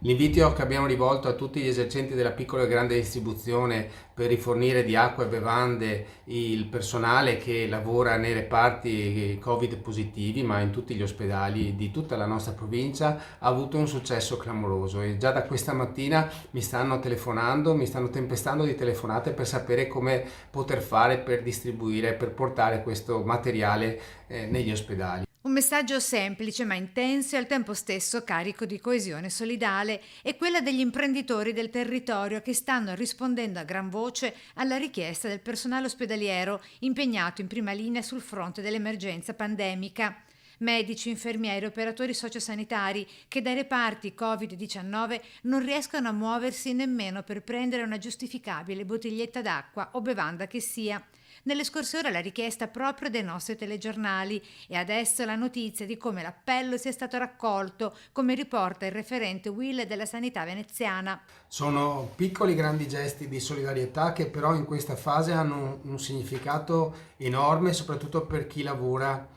L'invito che abbiamo rivolto a tutti gli esercenti della piccola e grande distribuzione per rifornire di acqua e bevande il personale che lavora nei reparti Covid positivi, ma in tutti gli ospedali di tutta la nostra provincia, ha avuto un successo clamoroso e già da questa mattina mi stanno telefonando, mi stanno tempestando di telefonate per sapere come poter fare per distribuire, per portare questo materiale negli ospedali. Un messaggio semplice ma intenso e al tempo stesso carico di coesione solidale è quella degli imprenditori del territorio che stanno rispondendo a gran voce alla richiesta del personale ospedaliero impegnato in prima linea sul fronte dell'emergenza pandemica. Medici, infermieri, operatori sociosanitari che dai reparti Covid-19 non riescono a muoversi nemmeno per prendere una giustificabile bottiglietta d'acqua o bevanda che sia. Nelle scorse ore la richiesta proprio dei nostri telegiornali e adesso la notizia di come l'appello sia stato raccolto, come riporta il referente Will della sanità veneziana. Sono piccoli grandi gesti di solidarietà che però in questa fase hanno un significato enorme, soprattutto per chi lavora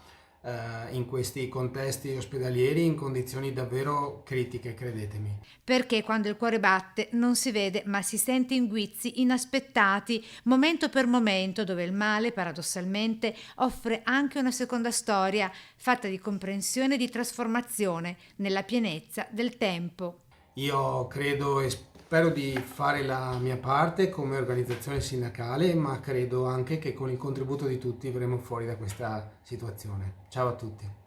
in questi contesti ospedalieri in condizioni davvero critiche, credetemi. Perché quando il cuore batte non si vede ma si sente in guizzi inaspettati, momento per momento, dove il male paradossalmente offre anche una seconda storia fatta di comprensione e di trasformazione nella pienezza del tempo. Io credo e spero di fare la mia parte come organizzazione sindacale, ma credo anche che con il contributo di tutti verremo fuori da questa situazione. Ciao a tutti.